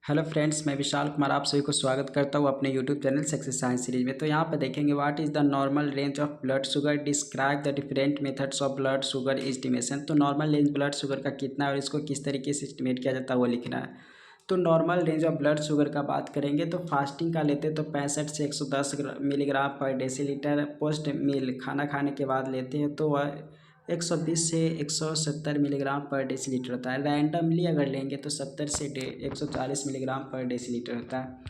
Hello friends, मैं विशाल कुमार आप सभी को स्वागत करता हूँ अपने YouTube channel success science series में। तो यहाँ पर देखेंगे what is the normal range of blood sugar, describe the different methods of blood sugar estimation. तो नॉर्मल रेंज ब्लड शुगर का कितना है और इसको किस तरीके से एस्टिमेट किया जाता है वो लिखना है। तो normal range of blood sugar का बात करेंगे तो फास्टिंग का लेते हैं तो 65 से 110 मिलीग्राम पर डेसीलीटर। पोस्ट मील खाना खाने के बाद लेते हैं तो वह 120 से 170 मिलीग्राम पर डेसीलीटर होता है। रैंडमली अगर लेंगे तो 70 से 140 मिलीग्राम पर डेसीलीटर होता है।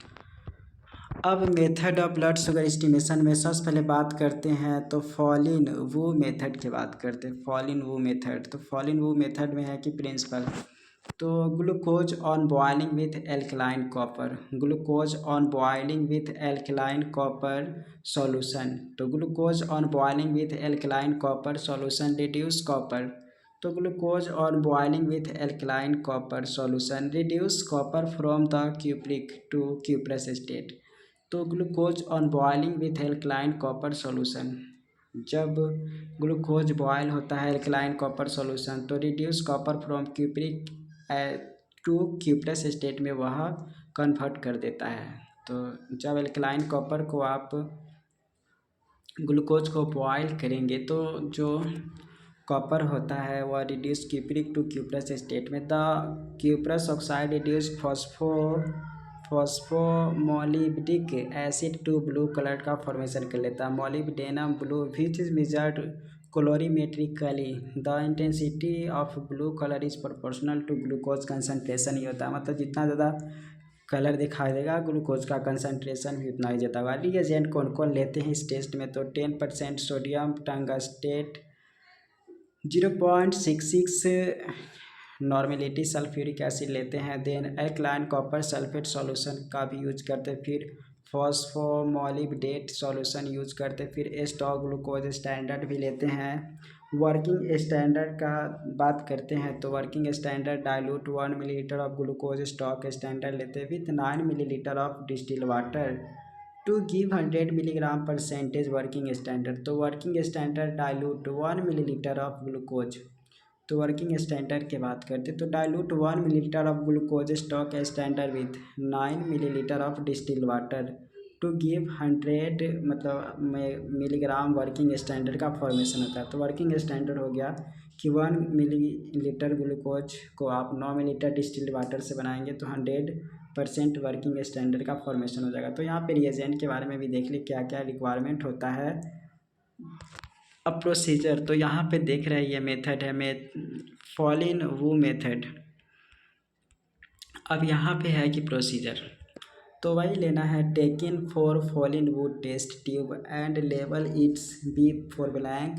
अब method of blood sugar estimation में सबसे पहले बात करते हैं तो फॉलिन वू मेथड की बात करते हैं। फॉलिन वू मेथड, तो फॉलिन वू मेथड में है कि प्रिंसिपल तो glucose on boiling with alkaline copper, glucose on boiling with alkaline copper solution. तो glucose on boiling with alkaline copper solution reduce copper. तो glucose on boiling with alkaline copper solution reduce copper from the cupric to cuprous state. तो glucose on boiling with alkaline copper solution, जब glucose boil होता है alkaline copper solution तो reduce copper from cupric to cuprous state में वह convert कर देता है। तो जब एल्कलाइन कॉपर को आप ग्लूकोज को बॉयल करेंगे तो जो कॉपर होता है वह reduce cupric to cuprous state में। The cuprous oxide reduce phosphomolybdic acid to blue colour का फॉर्मेशन कर लेता है, molybdenum blue, which is measured colorimetrically. The intensity of blue colour is proportional to glucose concentration. ही होता है मतलब जितना ज़्यादा कलर दिखाई देगा ग्लूकोज का कंसनट्रेशन भी उतना ही ज़्यादा होगा। रिएजेंट कौन कौन लेते हैं इस टेस्ट में तो 10% sodium tungstate, 0.66 normality sulphuric acid लेते हैं। Then alkaline copper sulphate solution का भी यूज करते हैं, फिर फॉस्फोमोलिब्डेट सॉल्यूशन यूज करते हैं, फिर स्टॉक ग्लूकोज स्टैंडर्ड भी लेते हैं। वर्किंग स्टैंडर्ड का बात करते हैं तो working standard dilute 1 millilitre of glucose stock standard लेते हैं with 9 millilitre of distil water to give 100 milligram percentage working standard. तो working standard dilute 1 millilitre of glucose. तो वर्किंग स्टैंडर्ड की बात करते तो dilute 1 millilitre of glucose stock standard with 9 millilitre of distil water to give 100 मतलब milligram working standard का formation होता है। तो वर्किंग स्टैंडर्ड हो गया कि 1 मिलीलीटर ग्लूकोज को आप 9 मिलीलीटर डिस्टिल्ड वाटर से बनाएंगे तो 100% वर्किंग स्टैंडर्ड का फॉर्मेशन हो जाएगा। तो यहाँ पे रिएजेंट के बारे में भी देख ली क्या क्या रिक्वायरमेंट होता है। अब प्रोसीजर तो यहाँ पे देख रहे हैं ये मेथड है फॉलिन वू मेथड। अब यहाँ पे है कि प्रोसीजर तो वही लेना है। Taking four Folin Wu test tube and label its B for blank,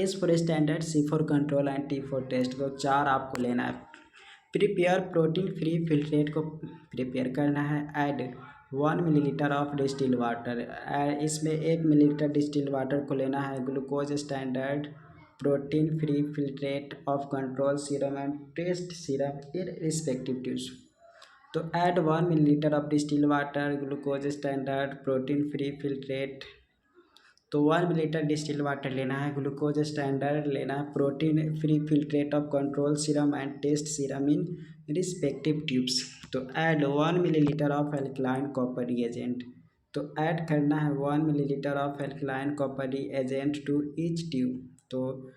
S for standard, C for control and T for test. तो 4 आपको लेना है। प्रिपेयर प्रोटीन फ्री फिल्ट्रेट को प्रिपेयर करना है। Add 1 millilitre of distil water, इसमें 1 millilitre distil water को लेना है। Glucose standard protein free filtrate of control serum and test serum in respective tubes. तो add 1 millilitre of distil water, glucose standard protein free filtrate. तो 1 millilitre distil water लेना है, glucose standard लेना है, protein free filtrate of control serum and test serum in respective tubes. तो add 1 millilitre of alkaline copper reagent. तो add करना है 1 millilitre of alkaline copper reagent to each tube. तो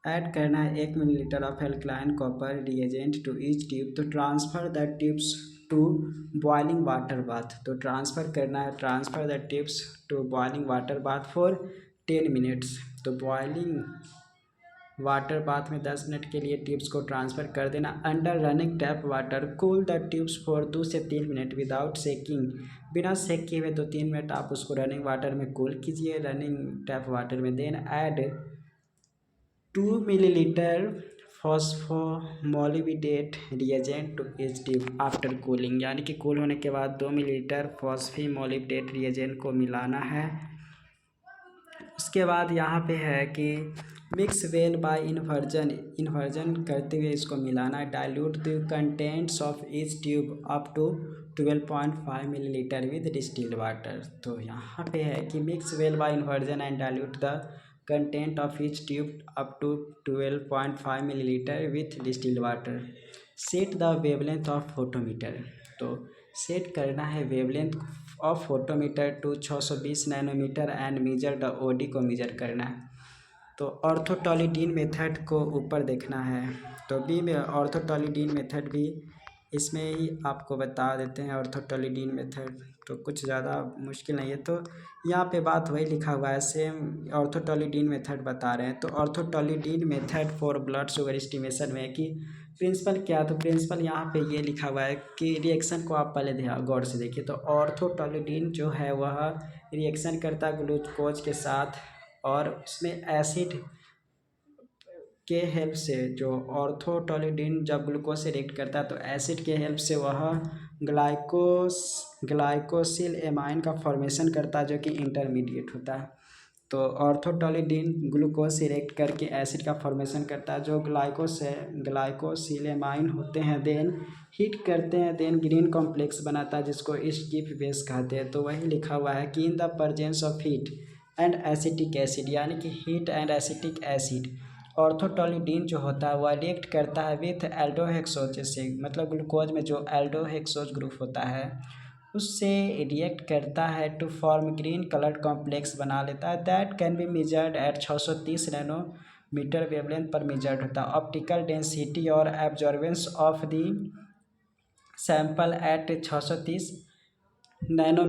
add करना है 1 millilitre of alkaline copper reagent to each tube. तो transfer the tubes to boiling water bath. तो transfer करना है, transfer the tips to boiling water bath for 10 minutes. तो boiling water bath में 10 minute के लिए ट्यूब्स को ट्रांसफ़र कर देना। Under running tap water cool the tubes for 2 से 3 मिनट विदाउट सेकिंग, बिना सेक किए हुए 2-3 मिनट आप उसको रनिंग वाटर में कूल कीजिए, रनिंग टैप वाटर में। Then add 2 millilitre phosphomolybdate reagent to each tube after cooling, यानी कि कूल होने के बाद 2 मिलीलीटर फॉस्फोमोलिब्डेट रिएजेंट को मिलाना है। उसके बाद यहाँ पे है कि मिक्स वेल बाय इन्वर्जन करते हुए इसको मिलाना है। Dilute the contents of each tube up to 12.5 millilitre with distilled water. तो यहाँ पे है कि mix well by inversion and dilute the content of each tube up to 12.5 millilitre with distilled water. Set the wavelength of photometer. तो set करना है wavelength of photometer to 620 nanometre and measure the OD को measure करना है। तो orthotoluidine method को ऊपर देखना है। तो बी में ऑर्थोटॉलीडीन मेथड भी इसमें ही आपको बता देते हैं। ऑर्थोटॉलीडीन मेथड तो कुछ ज़्यादा मुश्किल नहीं है। तो यहाँ पे बात वही लिखा हुआ है, सेम ऑर्थोटॉलीडीन मेथड बता रहे हैं। तो orthotoluidine method for blood sugar estimation में कि प्रिंसिपल क्या, तो प्रिंसिपल यहाँ पे ये लिखा हुआ है कि रिएक्शन को आप पहले गौर से देखिए। तो ऑर्थोटॉलीडीन जो है वह रिएक्शन करता है ग्लूकोज के साथ और उसमें एसिड के हेल्प से, जो ऑर्थोटॉलीडीन जब ग्लूकोज से रिएक्ट करता है तो एसिड के हेल्प से वह ग्लाइकोसिल एमाइन का फॉर्मेशन करता है जो कि इंटरमीडिएट होता है। तो ऑर्थोटॉलीडीन ग्लूकोज से रिएक्ट करके एसिड का फॉर्मेशन करता है जो ग्लाइकोसिलेमाइन होते हैं, देन हीट करते हैं, देन ग्रीन कॉम्प्लेक्स बनाता है जिसको स्किप बेस कहते हैं। तो वही लिखा हुआ है कि in the presence of heat and acetic acid, यानी कि हीट एंड एसिटिक एसिड, ऑर्थोटॉलीडीन जो होता है वह रिएक्ट करता है विथ एल्डोहेक्सोज से, मतलब ग्लूकोज में जो एल्डोहेक्सोज ग्रुप होता है उससे रिएक्ट करता है to form green coloured complex बना लेता है। That can be measured at 630 nanometre wavelength पर मेजर्ड होता है। ऑप्टिकल डेंसिटी और absorbance of the sample at 630 nano